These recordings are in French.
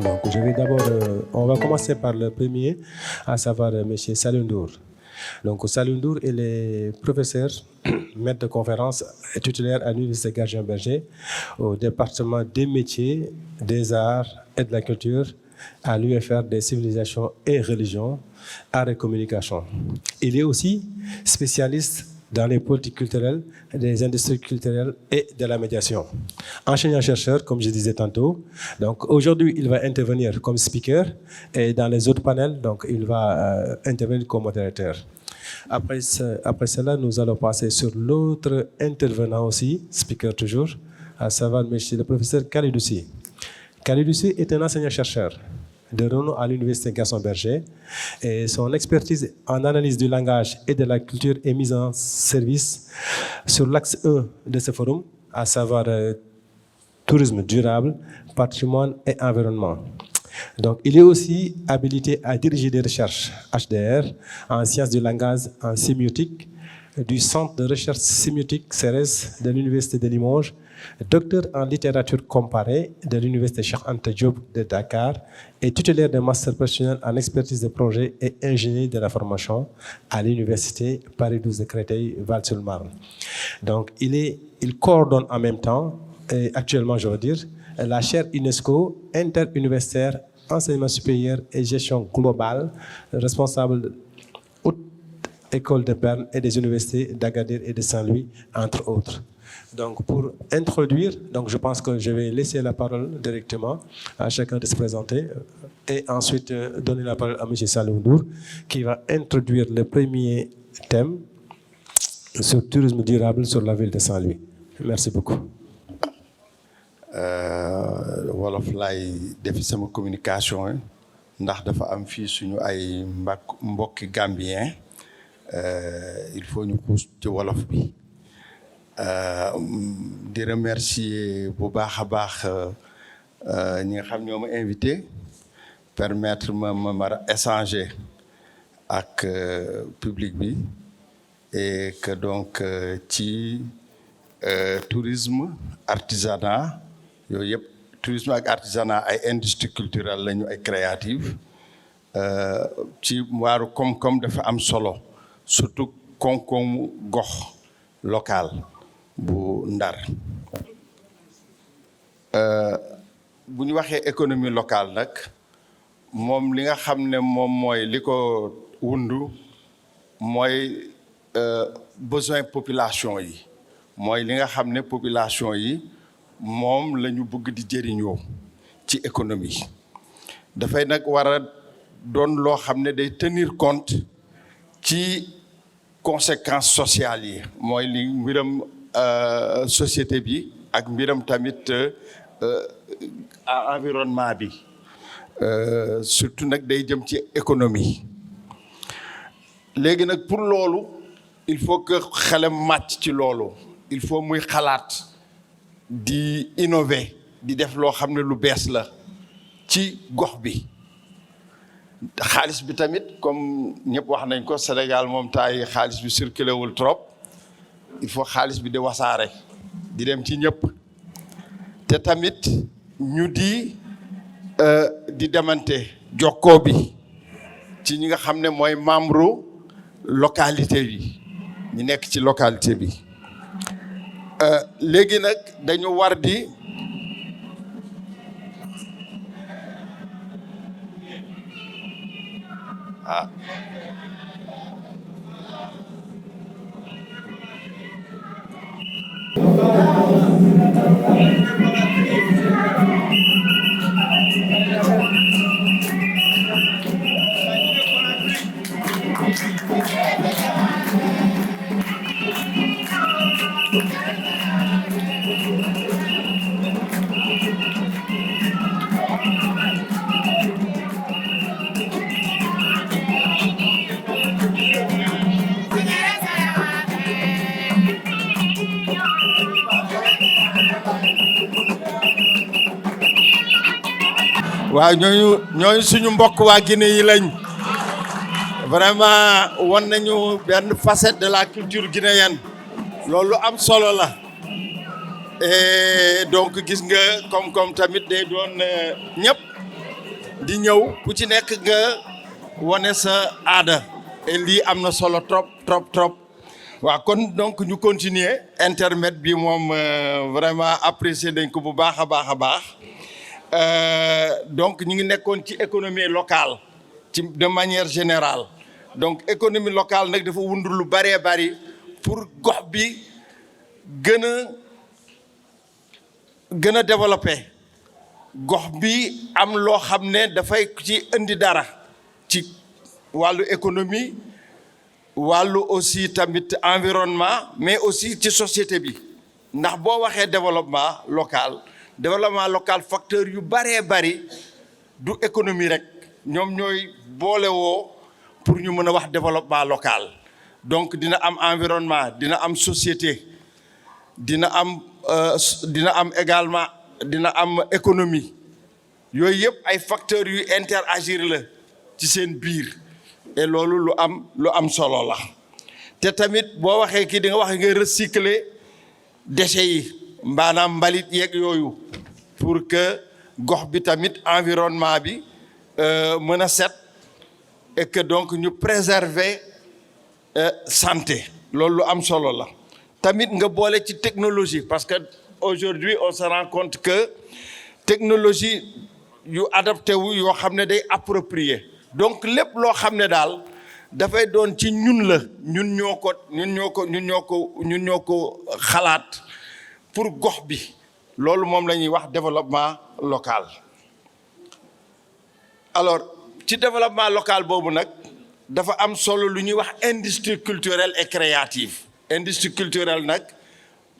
Donc, je vais d'abord, on va commencer par le premier, à savoir M. Saliou Ndour. Donc, Saliou Ndour, il est professeur, maître de conférence et titulaire à l'Université Gaston Berger au département des métiers, des arts et de la culture à l'UFR des civilisations et religions, arts et communication. Il est aussi spécialiste dans les politiques culturelles, des industries culturelles et de la médiation. Enseignant-chercheur, comme je disais tantôt. Donc aujourd'hui, il va intervenir comme speaker et dans les autres panels, donc il va intervenir comme modérateur. Après cela, nous allons passer sur l'autre intervenant aussi, speaker toujours, à savoir monsieur le professeur Khalidou Sy. Khalidou Sy est un enseignant-chercheur de renom à l'Université Gaston Berger et son expertise en analyse du langage et de la culture est mise en service sur l'axe 1 de ce forum, à savoir tourisme durable, patrimoine et environnement. Donc, il est aussi habilité à diriger des recherches HDR en sciences du langage en sémiotique du Centre de recherche sémiotique CERES de l'Université de Limoges, docteur en littérature comparée de l'Université Cheikh Anta Diop de Dakar et titulaire de master professionnel en expertise de projet et ingénierie de la formation à l'Université Paris 12 de Créteil, Val-sur-Marne. Donc, il coordonne en même temps, et actuellement je veux dire, la chaire UNESCO interuniversitaire enseignement supérieur et gestion globale, responsable École de Berne et des universités d'Agadir et de Saint-Louis, entre autres. Donc, pour introduire, donc je pense que je vais laisser la parole directement à chacun de se présenter et ensuite donner la parole à M. Saliou Ndour qui va introduire le premier thème sur le tourisme durable sur la ville de Saint-Louis. Merci beaucoup. wolof laay defi sama communication ndax dafa am fii suñu ay mbokki Gambien il faut ñu xuus ci wolof bi di remercier bu baax a baax ñi nga xam ñoo ma invité permettre ma échanger ak public bi et que donc ci tourisme artisanat yooyu yëpp tourisme ak artisanat ay industrie culturelle lañu ay créative ci waaru koom-koom dafa am solo surtout koom-koomu gox local bu Ndar bu ñu waxee économie locale nag moom li nga xam ne moom mooy li ko wundu mooy besoin population yi mooy li nga xam ne population yi moom la ñu bëgg di jëriñoo ci économie dafay nag war a doon loo xam ne day tenir compte ci conséquences sociales yi mooy li mbiram société bi ak mbiram tamit environnement bi surtout nag day jëm ci économie léegi nag pour loolu il faut que xelam màcc ci loolu il faut muy xalaat di innover di def loo xam ne lu bees la ci gox bi xaalis bi tamit comme ñëpp wax nañ ko Sénégal moom taay xaalis bi circulé wul trop il faut xaalis bi di wasaare di dem ci ñëpp te tamit ñu di demante jokkoo bi ci ñi nga xam ne mooy membre localité bi ñu nekk ci localité bi léegi nag dañu war di waaw ñooñu suñu mbokk waa Guinée yi lañ vraiment wan nañu benn facette de la culture guinéenne loolu am solo la et donc gis nga comme tamit day doon ñëpp di ñëw ku ci nekk nga wane sa aada et lii am na solo trop waaw kon donc ñu continuer intermède bi moom vraiment apprécier dañ ko bu baax a baax donc ñu ngi nekkoon ci économie locale ci de manière générale donc économie locale nag dafa wund lu bëree bëri pour gox bi gën a développé gox bi am loo xam ne dafay ci indi dara ci wàllu économie wàllu aussi tamit environnement mais aussi ci société bi ndax boo waxee développement local facteur yu bëree bëri du économie rek ñoom ñooy boolewoo pour ñu mën a wax développement local donc dina am environnement dina am société dina am également dina am économie yooyu yëpp ay facteurs yu interagir la ci seen biir et loolu lu am solo la te tamit boo waxee kii di nga wax nga recycler déchets yi maanaam mbalit yeeg yooyu pour que gox bi tamit environnement bi mën a set et que donc ñu préserver santé loolu lu am solo la tamit nga boole ci technologie parce que aujourd'hui on se rend compte que technologie yu adapté wu yoo xam ne day approprié donc lépp loo xam ne daal dafay doon ci ñun ñoo ko xalaat pour gox bi loolu moom la ñuy wax développement local alors ci développement local boobu nag dafa am solo lu ñuy wax industrie culturelle et créative industrie culturelle nag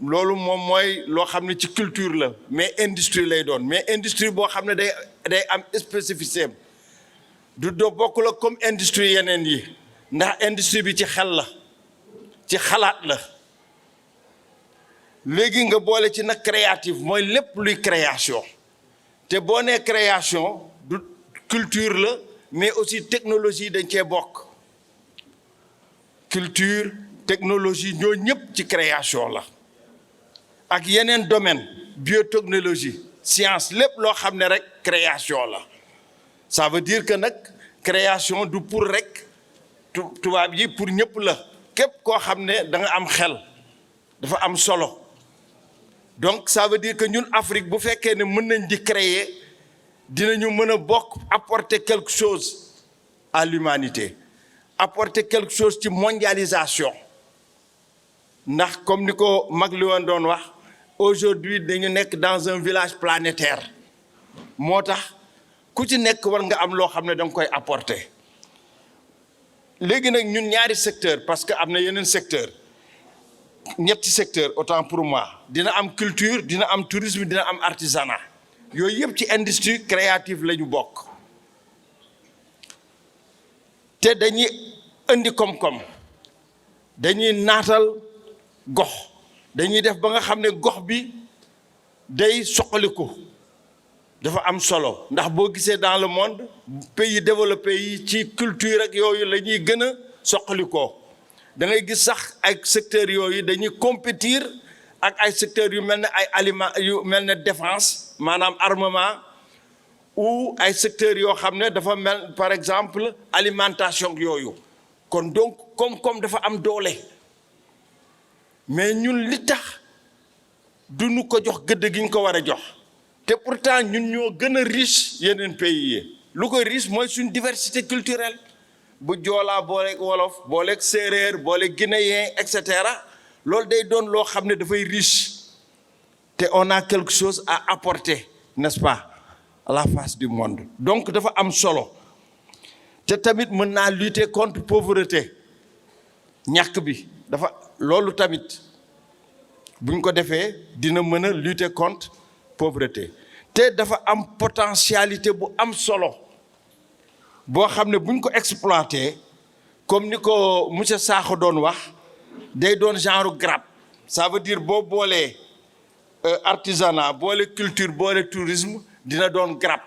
loolu moom mooy loo xam ne ci culture la mais industrie lay doon mais industrie boo xam ne day am spécificité du doo bokk la comme industrie yeneen yi ndax industrie bi ci xel la ci xalaat la léegi nga boole ci nag créative mooy lépp luy création te boo nee création du culture la mais aussi technologie dañ cee bokk culture technologie ñoo ñëpp ci création la ak yeneen domaine biotechnologie science lépp loo xam ne rek création la ça veut dire que nag création du pour rek tubaab yi pour ñëpp la képp koo xam ne da nga am xel dafa am solo donc ça veut dire que ñun Afrique bu fekkee ne mën nañ di créer dinañu mën a bokk apporter quelque chose à l'humanité apporter quelque chose ci mondialisation ndax comme ni ko mag li woon doon wax aujourd'hui dañu nekk dans un village planétaire moo tax ku ci nekk war nga am loo xam ne da nga koy apporter léegi nag ñun ñaari secteur parce que am na yeneen secteur ñetti secteur autant pour moi dina am culture dina am tourisme dina am artisanat yooyu yëpp ci industrie créative la ñu bokk te dañuy indi koom-koom dañuy naatal gox dañuy def ba nga xam ne gox bi day soqaliku dafa am solo ndax boo gisee dans le monde pays développés yi ci culture ak yooyu la ñuy gën a soqalikoo da ngay gis sax ay secteurs yooyu dañuy compétir ak ay secteurs yu mel ne ay aliments yu mel ne défense maanaam armement ou ay secteurs yoo xam ne dafa mel par exemple alimentation yooyu kon donc comme dafa am doole mais ñun li tax duñu ko jox gëdd gi ñu ko war a jox te pourtant ñun ñoo gën a riche yeneen pays yi lu ko riche mooy suñ diversité culturelle bu joolaa booleeg wolof booleeg séeréer booleeg guinéen et cetera loolu day doon loo xam ne dafay riche te on a quelque chose à apporter n'est-ce pas à la face du monde donc dafa am solo te tamit mën naa lutter contre pauvreté ñàkk bi dafa loolu tamit buñ ko defee dina mën a lutter contre pauvreté te dafa am potentialité bu am solo boo xam ne buñ ko exploiter comme ni ko monsieur Sakho doon wax day doon genre grappe ça veut dire boo boolee artisanat boole culture boole tourisme dina doon grappe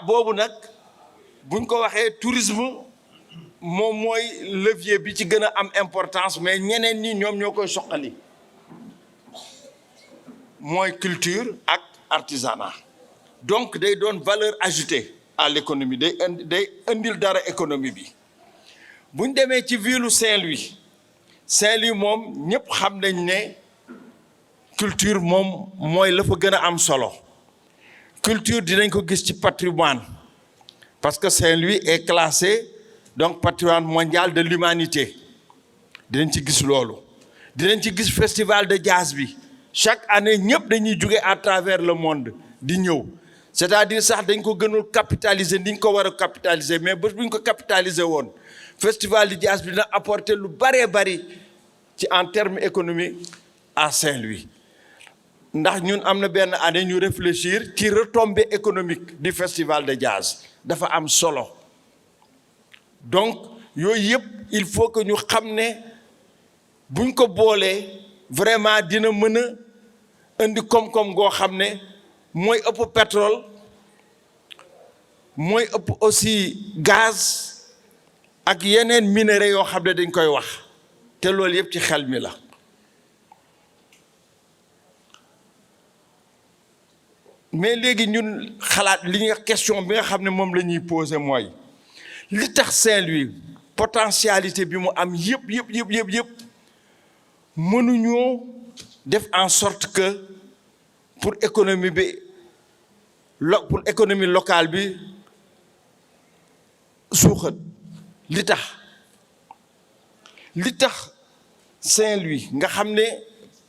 boobu nag buñ ko waxee tourisme moom mooy levier bi ci gën a am importance mais ñeneen ñi ñoom ñoo koy soqali mooy culture ak artisanat donc day doon valeur ajoutée à l'économie day indil dara économie bi buñ demee ci ville Saint-Louis moom ñëpp xam nañ ne culture moom mooy la fa gën a am solo culture dinañ ko gis ci patrimoine parce que Saint-Louis est classé donc patrimoine mondial de l'humanité dinañ ci gis loolu dinañ ci gis festival de jazz bi chaque année ñëpp dañuy jóge à travers le monde di ñëw c'est-à-dire sax dañ ko gënul capitaliser ni ñu ko war a capitaliser mais bés bu ñu ko capitaliser woon festival de jazz bi dina apporter lu bëree bëri ci en termes économiques à Saint-Louis ndax ñun am na benn année ñu réfléchir ci retombée économique du festival de jazz dafa am solo donc yooyu yëpp il faut que ñu xam ne buñ ko boolee vraiment dina mën a indi koom-koom goo xam ne mooy ëpp pétrole mooy ëpp aussi gaz ak yeneen minerais yoo xam ne dañ koy wax te loolu yëpp ci xel mi la mais léegi ñun xalaat li nga question bi nga xam ne moom la ñuy poser mooy li tax Saint-Louis potentialité bi mu am yëpp mënuñoo def en sorte que pour économie locale bi suuxat li tax Saint-Louis nga xam ne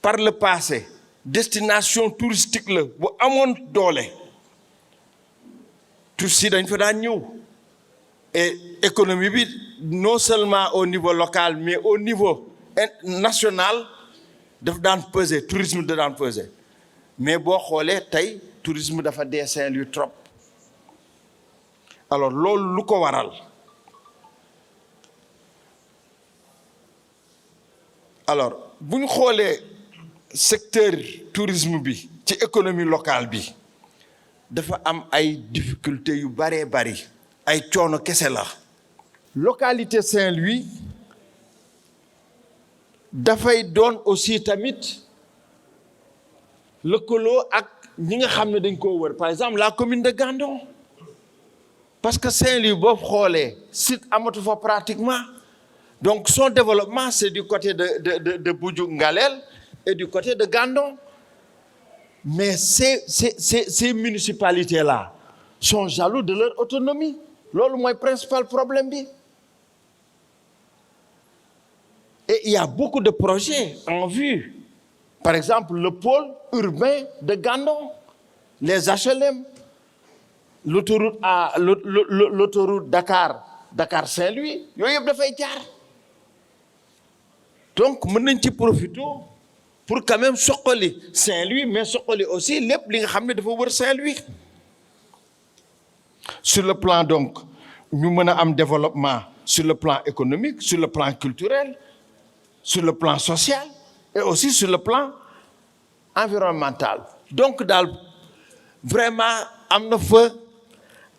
par le passé destination touristique la bu amoon doole touristes yi dañ fa daan ñëw et économie bi non seulement au niveau local mais au niveau national daf daan peser tourisme da daan peser mais boo xoolee tey tourisme dafa dee Saint-Louis trop alors loolu lu ko waral alors bu ñu xoolee secteur tourisme bi ci économie locale bi dafa am ay difficultés yu bëree bëri ay coono kese la localité Saint-Louis dafay doon aussi tamit lëkkaloo ak ñi nga xam ne dañ koo wër par exemple la commune de Gandon parce que Saint-Louis boo xoolee site amatu fa pratiquement donc son développement c'est du côté de Bujuk Ngalel et du côté de Gandon mais ces municipalités là sont jaloux de leur autonomie loolu mooy principal problème bi et il y a beaucoup de projets en vue par exemple le pôle urbain de Gandon les HLM l'autoroute Dakar Saint-Louis yooyu yëpp dafay jaar donc mën nañ ci profiter pour quand même soqali Saint-Louis mais soqali aussi lépp li nga xam ne dafa wër Saint-Louis sur le plan donc ñu mën a am développement sur le plan économique sur le plan culturel sur le plan social et aussi sur le plan environnemental donc daal vraiment am na fa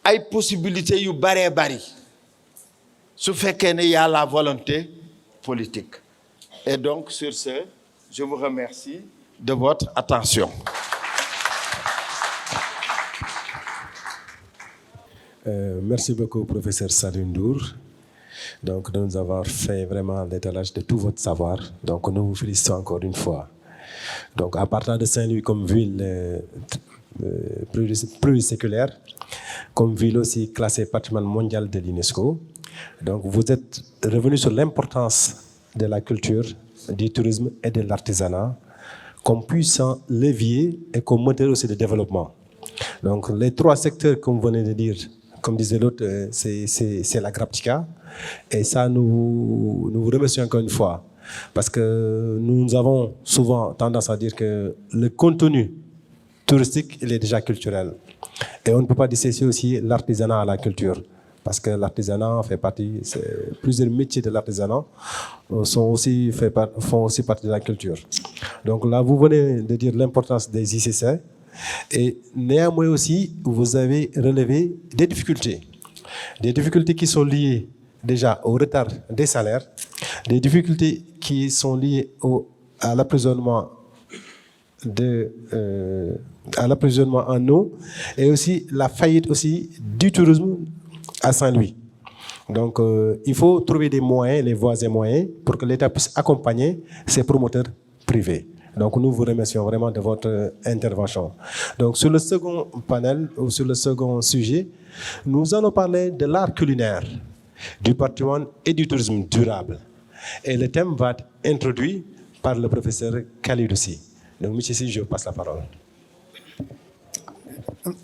ay possibilités yu bëree bëri su fekkee ne y a la volonté politique et donc sur ce je vous remercie de votre attention. Merci beaucoup, professeur Saliou Ndour, donc de nous avoir fait vraiment l'étalage de tout votre savoir. Donc nous vous félicitons encore une fois. Donc à partir de Saint-Louis comme ville pluriséculaire, comme ville aussi classée patrimoine mondial de l'UNESCO, donc vous êtes revenu sur l'importance de la culture, du tourisme et de l'artisanat comme puissant levier et comme moteur aussi de développement. Donc les trois secteurs, comme vous venez de dire, comme disait l'autre, c'est la Graptica. Et ça, nous vous remercions encore une fois. Parce que nous avons souvent tendance à dire que le contenu touristique, il est déjà culturel. Et on ne peut pas dissocier aussi l'artisanat à la culture. parce que l'artisanat fait partie, plusieurs métiers de l'artisanat font aussi partie de la culture. Donc là, vous venez de dire l'importance des ICC, et néanmoins aussi, vous avez relevé des difficultés qui sont liées déjà au retard des salaires, des difficultés qui sont liées à l'approvisionnement en eau, et aussi la faillite aussi du tourisme à Saint-Louis. Donc, il faut trouver des moyens, les voies et moyens, pour que l'État puisse accompagner ces promoteurs privés. Donc, nous vous remercions vraiment de votre intervention. Donc, sur le second panel, ou sur le second sujet, nous allons parler de l'art culinaire, du patrimoine et du tourisme durable. Et le thème va être introduit par le professeur Khalidou Sy. Donc, M. Sy, je vous passe la parole.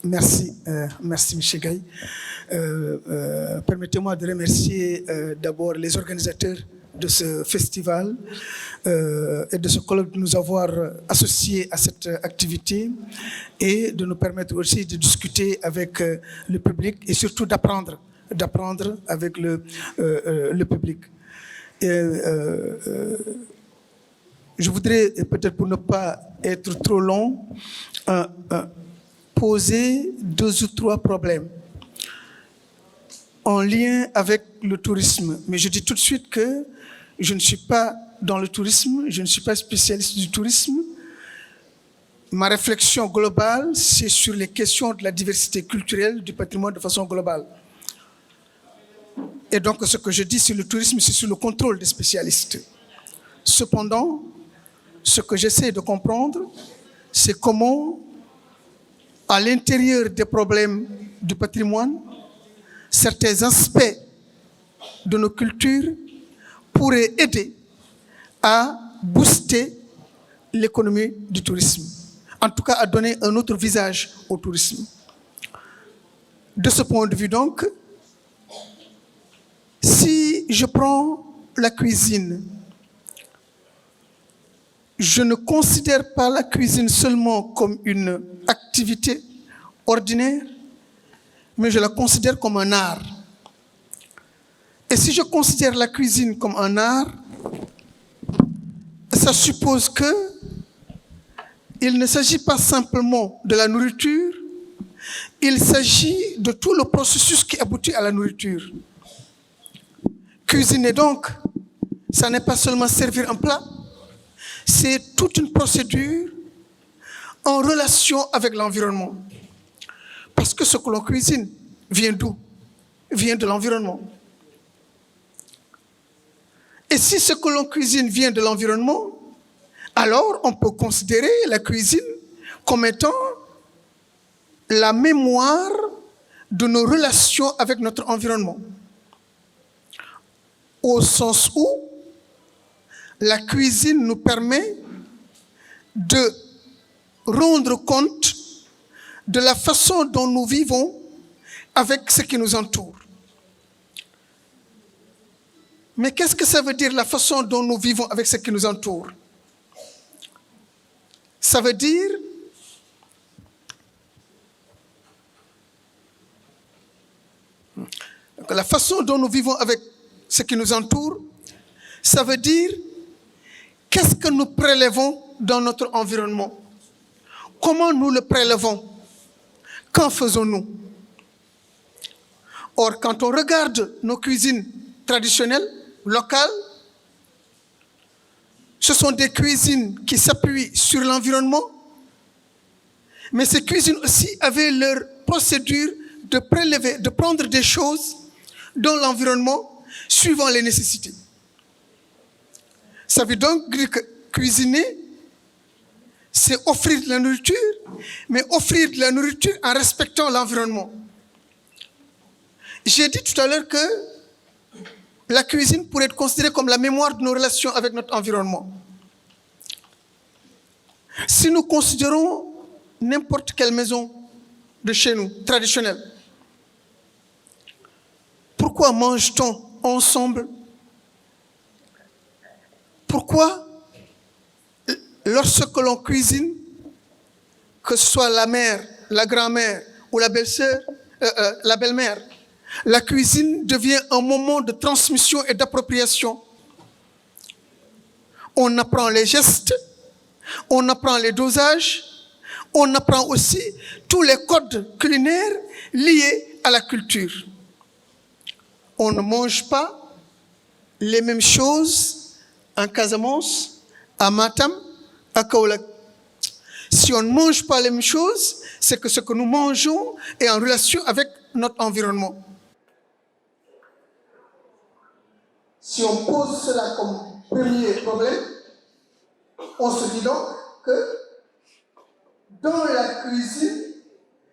Merci, merci M. Gaye. Permettez-moi de remercier d'abord les organisateurs de ce festival et de ce colloque de nous avoir associés à cette activité et de nous permettre aussi de discuter avec le public et surtout d'apprendre avec le public. Je voudrais, peut-être pour ne pas être trop long, poser 2 ou 3 problèmes en lien avec le tourisme. Mais je dis tout de suite que je ne suis pas dans le tourisme, je ne suis pas spécialiste du tourisme. Ma réflexion globale, c'est sur les questions de la diversité culturelle du patrimoine de façon globale. Et donc, ce que je dis sur le tourisme, c'est sur le contrôle des spécialistes. Cependant, ce que j'essaie de comprendre, c'est comment, à l'intérieur des problèmes du patrimoine, certains aspects de nos cultures pourraient aider à booster l'économie du tourisme. En tout cas, à donner un autre visage au tourisme. De ce point de vue donc, si je prends la cuisine, je ne considère pas la cuisine seulement comme une activité ordinaire, mais je la considère comme un art. Et si je considère la cuisine comme un art, ça suppose qu'il ne s'agit pas simplement de la nourriture, il s'agit de tout le processus qui aboutit à la nourriture. Cuisiner donc, ça n'est pas seulement servir un plat, c'est toute une procédure en relation avec l'environnement. Parce que ce que l'on cuisine vient d'où? Vient de l'environnement. Et si ce que l'on cuisine vient de l'environnement, alors on peut considérer la cuisine comme étant la mémoire de nos relations avec notre environnement. Au sens où la cuisine nous permet de rendre compte de la façon dont nous vivons avec ce qui nous entoure. Mais qu'est-ce que ça veut dire, la façon dont nous vivons avec ce qui nous entoure? Ça veut dire que la façon dont nous vivons avec ce qui nous entoure, ça veut dire qu'est-ce que nous prélevons dans notre environnement? Comment nous le prélevons? Qu'en faisons-nous? Or, quand on regarde nos cuisines traditionnelles, locales, ce sont des cuisines qui s'appuient sur l'environnement, mais ces cuisines aussi avaient leur procédure de prélever, de prendre des choses dans l'environnement suivant les nécessités. Ça veut donc dire que cuisiner, c'est offrir de la nourriture, mais offrir de la nourriture en respectant l'environnement. J'ai dit tout à l'heure que la cuisine pourrait être considérée comme la mémoire de nos relations avec notre environnement. Si nous considérons n'importe quelle maison de chez nous, traditionnelle, pourquoi mange-t-on ensemble? Pourquoi, lorsque l'on cuisine, que ce soit la mère, la grand-mère ou la belle-sœur, la belle-mère, La cuisine devient un moment de transmission et d'appropriation. On apprend les gestes, on apprend les dosages, on apprend aussi tous les codes culinaires liés à la culture. On ne mange pas les mêmes choses en Casamance, à Matam, à Kaolack. Si on ne mange pas les mêmes choses, c'est que ce que nous mangeons est en relation avec notre environnement. Si on pose cela comme premier problème, on se dit donc que dans la cuisine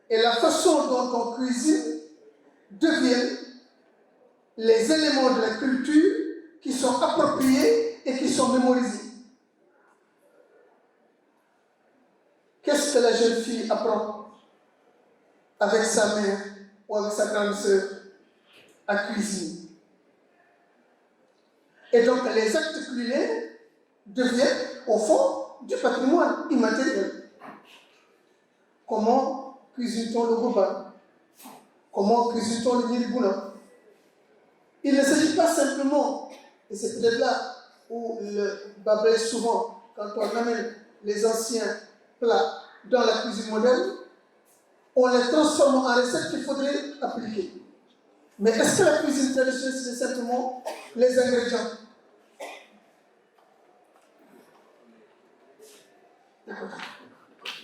et la façon dont on cuisine deviennent les éléments de la culture qui sont appropriés et qui sont mémorisés. Qu'est-ce que la jeune fille apprend avec sa mère ou avec sa grande sœur à cuisiner? Et donc les actes culinaires deviennent au fond du patrimoine immatériel. Comment cuisine-t-on le goba? Comment cuisine-t-on le nirgouna? Il ne s'agit pas simplement, et c'est peut-être là où le bas blesse souvent, quand on amène les anciens plats dans la cuisine moderne, on les transforme en recettes qu'il faudrait appliquer. Mais est-ce que la cuisine traditionnelle, c'est simplement les ingrédients? D'accord.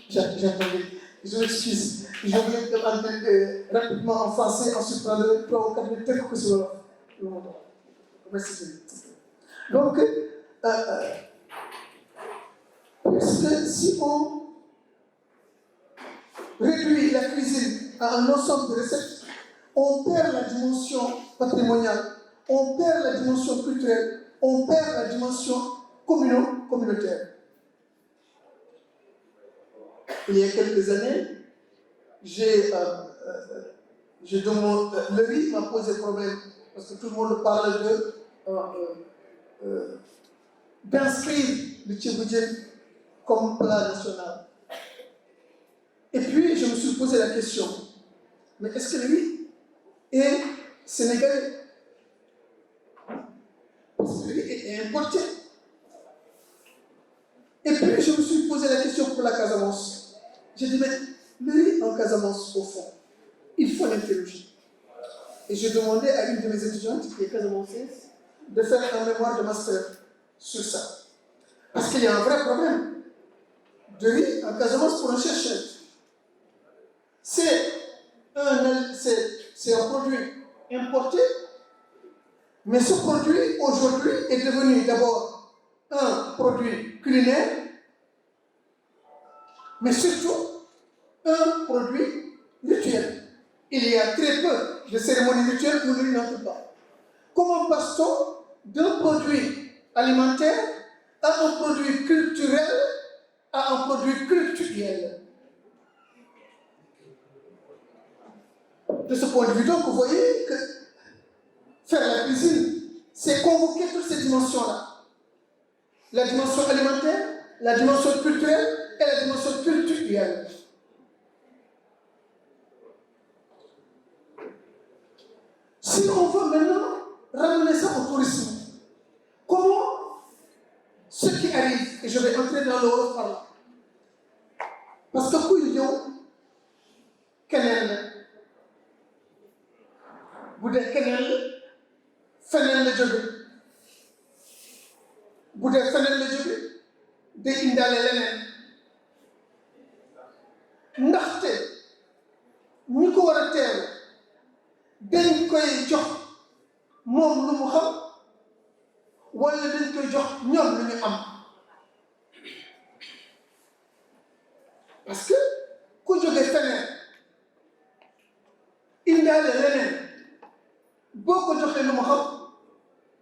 J'attendais. Je m'excuse. Je voulais demander rapidement en français, ensuite prendre 3 ou 4 minutes que sur le monde. Merci. Donc, puisque si on réduit la cuisine à un ensemble de recettes, on perd la dimension patrimoniale, on perd la dimension culturelle, on perd la dimension communautaire. Il y a quelques années, le riz m'a posé problème, parce que tout le monde parle d'inscrire le tchéboudienne comme plat national. Et puis, je me suis posé la question, mais est-ce que le riz est sénégalais? Parce que le riz est importé. Et puis, je me suis posé la question pour la Casamance. J'ai dit, mais le riz en Casamance, au fond, il faut l'interroger. Et j'ai demandé à une de mes étudiantes, qui est casamançaise, de faire un mémoire de master sur ça. Parce qu'il y a un vrai problème de riz en Casamance pour un chercheur. C'est un produit importé, mais ce produit, aujourd'hui, est devenu d'abord un produit culinaire, mais surtout un produit rituel. Il y a très peu de cérémonies rituelles où le riz n'entre pas. Comment passe-t-on d'un produit alimentaire à un produit culturel à un produit culturel? De ce point de vue, donc, vous voyez que faire la cuisine, c'est convoquer toutes ces dimensions-là. La dimension alimentaire, la dimension culturelle et la dimension culturelle. Si on veut maintenant ramener ça au tourisme, comment ce qui arrive, et je vais entrer dans le Wolof par là, parce que kuy ñëw keneen la bu dee keneen la feneen la jóge bu dee feneen la jóge day indaale leneen ndaxte ñi ko war a teew dañ koy jox moom lu mu xam wala dañ koy jox ñoom lu ñu am. Parce que ku jóge feneen indaale leneen boo ko joxee lu mu xam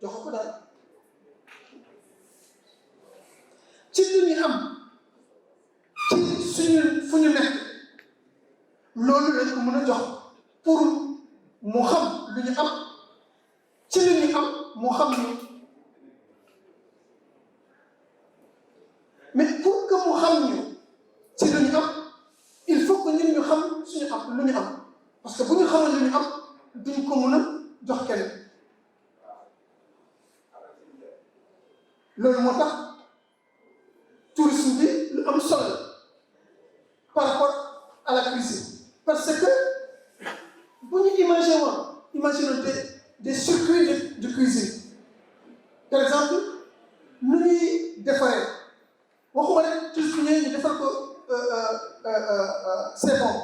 jox ko daal ci lu ñu am ci suñu fu ñu nekk loolu lañ ko mën a jox pour mu xam lu ñu am ci lu ñu am mu xam ñu. Mais pour que mu xam ñu ci lu ñu am il faut que ñun ñu xam suñu am lu ñu am parce que bu ñu xamal lu ñu am duñ ko mën a jox kenn loolu moo tax tourisme bi lu am solo par rapport à la cuisine parce que bu ñu imaginons des circuits de cuisine par exemple nu ñuy defaree waxuma rek toujours ñu defal ko c'est bon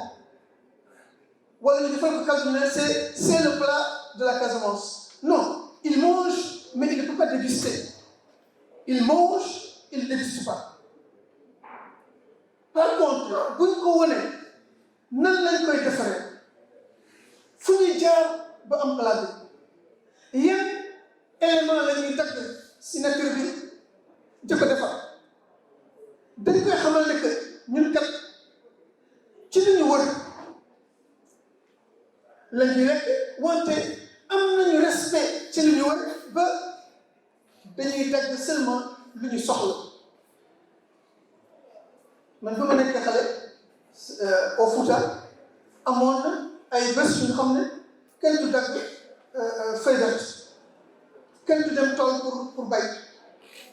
wala ñu defal ko calciner c'est le plat de la Casamance non il mange mais il ne peut pas déguster il mange il ne déguste pas par contre buñ ko wonee nan lañ koy defaree fu ñuy jaar ba am plat bi yan élément la ñuy dagg si nature bi di ko defar dañ koy xamal ne que ñun kat ci li ñu wër la ñuy lekk wante am nañu respect ci li ñu wër ba dañuy dagg seulement lu ñu soxla man ba ma nekk xale au Fouta amoon na ay bés yu xam ne kenn du dagg feuille verte kenn du dem tool pour bay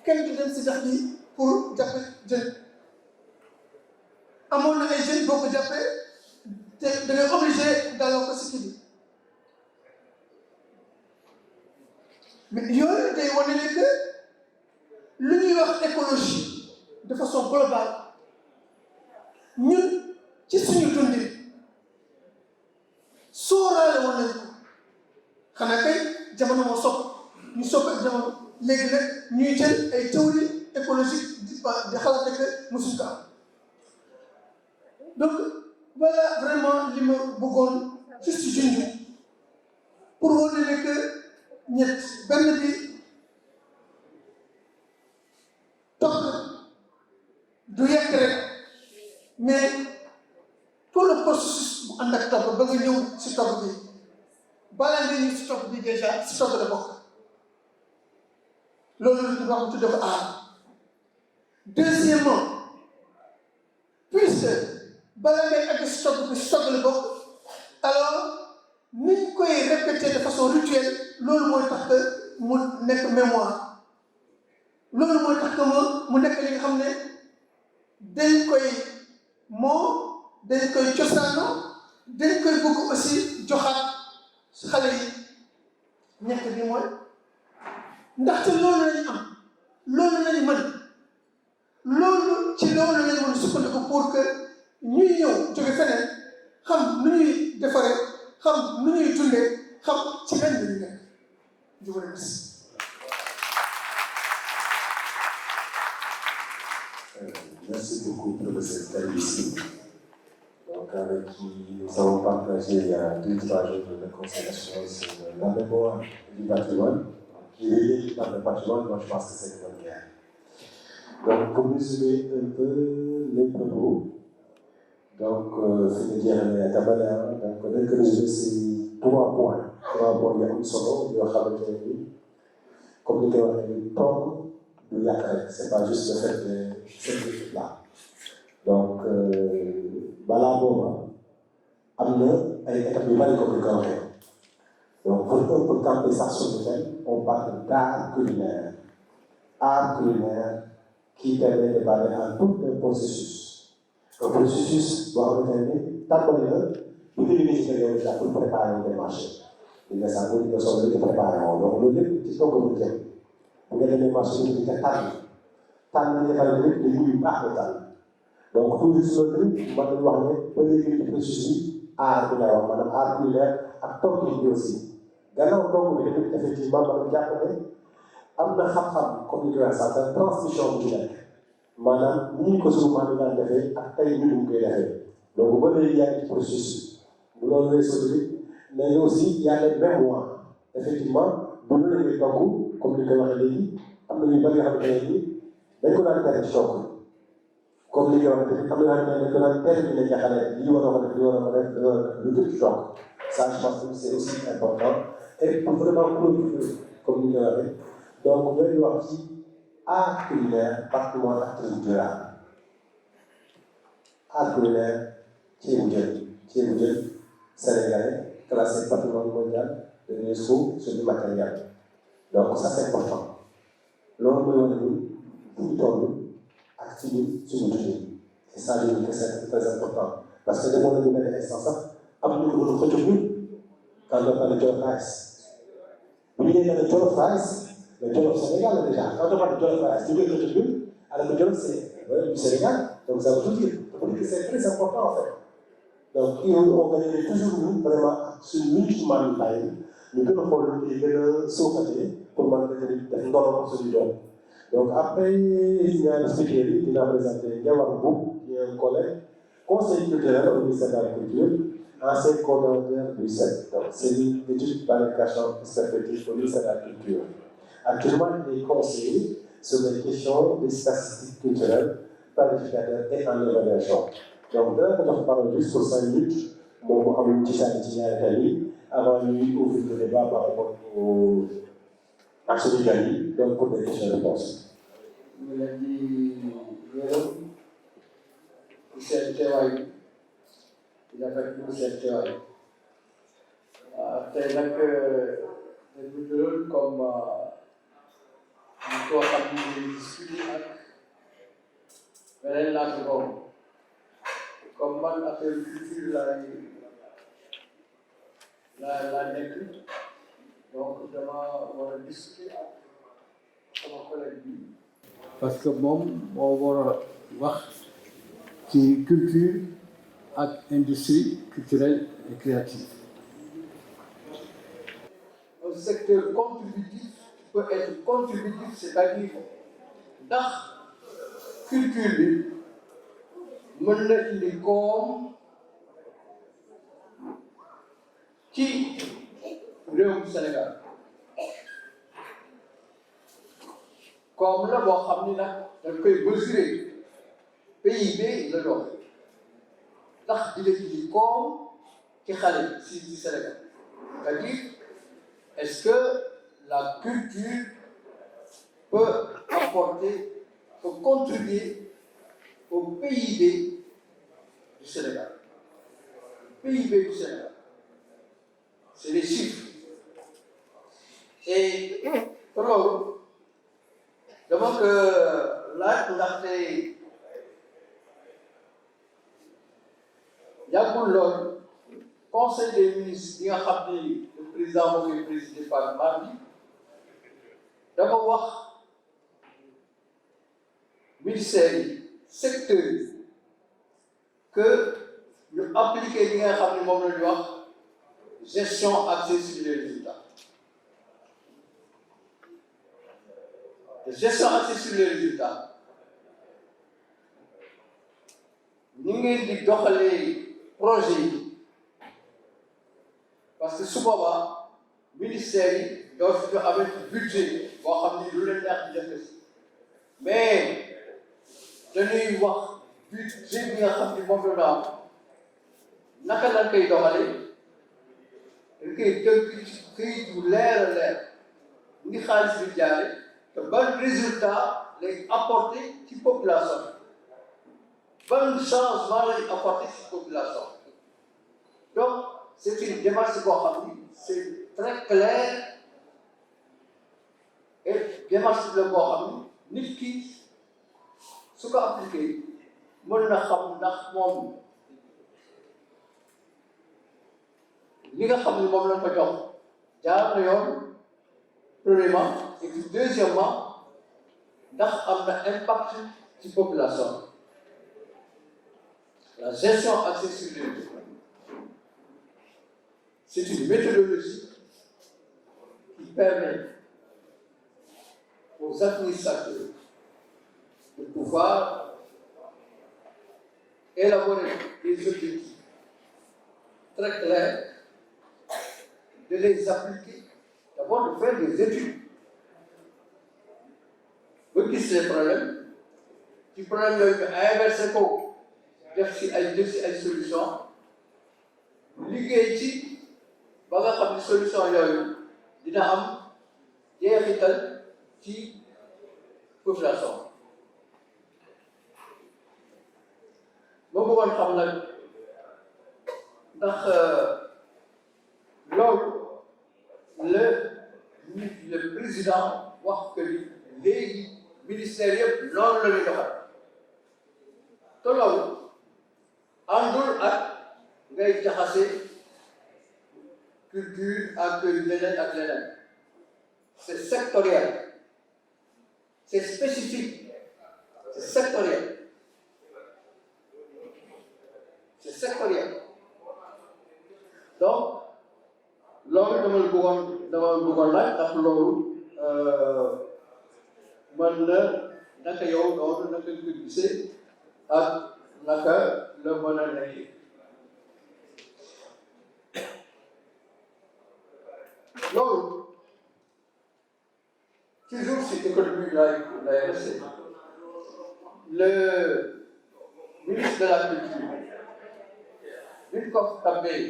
kenn du dem si dex bi pour jàpp jën amoon na ay jën boo ko jàppee te da ngay obligé daloo ko si kii bi mais yooyu day wane ne que lu ñuy wax écologie de façon globale ñun ci suñu dundin sóoraale woon nañ ko xanaa kay jamono moo sopp ñu sopp ak jamono léegi nag ñuy jël ay théorie écologique di xalaat que mosuñ ko am donc voilà vraiment li ma bëggoon juste junj pour wane ne que ñett benn bi togg du yekk rek mais tout le processus bu ànd ak togg ba nga ñëw si togg bi balaa nga ñëw si togg bi déjà si togg la bokk loolu la ñu wax tudde ko aar deuxièmement puisque balaa ngay àgg si togg bi si togg la bokk alors ni ñu koy répéter de façon rituelle loolu mooy tax que mu nekk mémoire loolu mooy tax que mu nekk li nga xam ne dañ koy dañ koy cosaanoo dañ koy bëgg aussi joxaat xale yi ñett bi mooy ndaxte loolu lañu am loolu lañu mën loolu ci loolu lañu mën sukkandiku pour que ñuy ñëw jóge feneen xam nu ñuy defaree xam nu ñuy dundee xam ci lañ la ñu nekk je vous remercie. Merci beaucoup, professeur Kalissi. Donc, avec qui nous avons partagé il y a 2-3 jours de concertation sur la mémoire du patrimoine, qui est liée par le patrimoine, moi je pense que c'est une bonne guerre. Donc, pour résumer un peu les propos, donc, c'est dire les Kabbala, donc, avec le résumer, c'est 3 points. 3 points, il y a une solo, il y a comme nous l'avons dit, du yàq rek c'est pas juste le fait de cette là donc balaa booba am na ay étapes yu bari comme ni ko waxee donc pour camper sax sur le thème on parle d'art culinaire qui permet de parler en tout un processus boo xamante ne tàmbali na bu ñu liggéey ci période là pour préparer wu des marchés li nga sax bu ñu ko soxla di préparer woon donc loolu lépp ci togg bu jëm bu nga demee marché bi nga tànn nañu defal tamit des goûts yu baax la tànn donc toujours si loolu tamit mën nañu wax ne ba léegi ci processus bi art bi lay wax maanaam art culinaire ak togg bi aussi gannaaw togg bi tamit effectivement maanaam jàpp ne am na xam-xam comme ni ko waxee sax transmission bu ci nekk maanaam ni ñu ko suñu maam yi daan defee ak tey ñu ngi koy defee donc ba léegi yaa ngi ci processus bu loolu weesoo tamit mais aussi y a les mémoires effectivement bu ñu la ñuy togg comme ni ko waxee léegi am na ñu bëri yoo xamante ne nii dañ ko daan tere ci togg comme li nga wax tamit am na yoo xam ne dañ ko daan tere bi la jaxale lii war a ko def lii war a ko def lii war a ko def ci togg ça je pense que c'est aussi important et pour vraiment clôturer comme ni nga waxee donc ñooy wax ci art culinaire patrimoine artisanal art culinaire ceebu jën sénégalais classé patrimoine mondial de l'UNESCO sur du matériel. Donc ça c'est important. Loolu mooy wane ni fu ñu toll ak ci ñun suñu dundin. Et ça je dis que c'est très important parce que demoon nañu benn instant sax am ñu ko doon xëcc ñun quand on parle de Jolof Rice. Bu ñu nee ne Jolof Rice mais Jolof Sénégal la déjà quand on parle de Jolof Rice ñu koy xëcc ñun alors que Jolof c'est du Sénégal donc ça veut tout dire. Ça veut dire que c'est très important en fait. Donc on gagne toujours ñun vraiment suñu mutuellement bàyyi ñu gën a xool ñu gën a soofatee pour mën a def ndono suñu doom. Donc après ñaari speaker yi dinaa présenter Diawar Mboup qui est un collègue conseiller culturel au ministère de la Culture, ancien coordonnateur du CEP. Donc c'est une étude planification perspective au ministère de la Culture. Actuellement il est conseiller sur les questions des statistiques culturelles, planificateur et en évaluation. Donc dana ko jox parole juste pour 5 minutes moom mu am ci saa ci ñaari thèmes yi avant ñuy ouvrir le débat par rapport au ak suñu gan yi donc pour des questions-réponses. ñu leen di gërëm ci seen teewaay di rafetlu seen teewaay tey nag dañu jëloon comme ñu ko xam ni discuter ak beneen laaj boobu comme man affaire culture laa nekk donc dama war a discuter ak sama collègue bi parce que moom moo war a wax ci culture ak industrie culturelle et créative. Un secteur contributif peut être contributif, c'est-à-dire ndax culture bi mën na indi koom ci réewum Sénégal koom la boo xam ni nag dañ koy mesurer PIB la doon ndax dina indi koom ci xale ci Sénégal c'est-à-dire est-ce que la culture peut apporter, peut contribuer au PIB du Sénégal. Le PIB du Sénégal, c'est les chiffres. Et loolu dama ko laaj ndaxte yàggul lool conseil des ministres yi nga xam ni le président moo koy présidé par mardi dafa wax ministère yi secteur yi que ñu appliquer li nga xam ni moom la ñu wax gestion axée sur les résultats. Gestion axée sur les résultats ñu ngi di doxalee projet yi parce que su boobaa ministère yi doo fi ñu amee budget boo xam ni lu leen neex di def mais dañuy wax budget bi nga xam ni moom la am naka lañ koy doxalee dañ koy tënk ci këyit bu leer a leer ngi xaalis bi jaare te ban résultat lay apporter ci population ban changement lay apporter ci population donc c'est une démarche boo xam ni c'est très clair et démarche la boo xam ni nit ki su ko appliqué mën na xam ndax moom li nga xam ni moom la ko jox jaar na yoon premièrement et puis deuxièmement ndax am na impact ci population la gestion axée sur les résultats. C'est une méthodologie qui permet aux administrateurs de pouvoir élaborer des objectifs très clairs, de les appliquer, d'abord de faire des études. Vous qui les problèmes, qui problème inverser quoi, def ci ay solutions, liggéey ci ba nga xam ne solution yooyu dina am jeexital ci population ma bëggoon xam nag ndax président wax que ni léegi ministère yëpp noonu la ñuy doxal te loolu àndul ak ngay jaxase culture ak leneen c'est sectoriel c'est spécifique c'est sectoriel donc loolu dama bëggoon laaj ndax loolu mën na naka yow loolu naka nga gisee ak naka la mën a nekkee loolu toujours si économie lay resté le ministre de la culture bi ko tabbee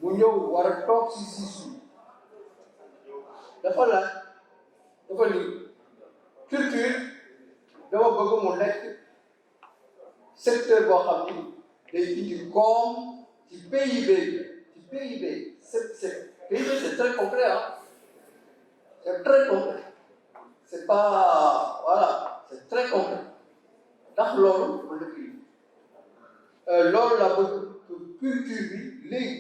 mu ñëw war a toog si suuf dafa ni culture dama bëgg mu nekk secteur boo xam ni day indi koom ci PIB PIB c'est très concret c'est très concret c'est pas voilà c'est très concret ndax loolu mu nekk loolu la bëgg culture bi léegi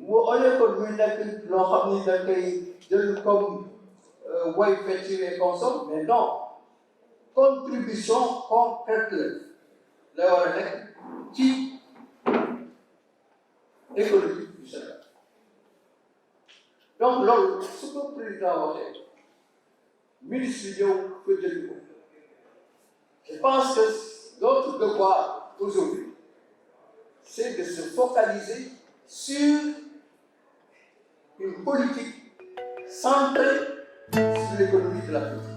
mu ëllëg ko muy nekk loo xam ni da koy jël comme way fecc et consomme mais non contribution concrète la war a nekk ci économie du Sénégal donc loolu su ko président waxee ministre yi ñëw ko jël ko je pense que notre devoir aujourd'hui c'est de se focaliser sur une politique centrée sur l'économie de la culture.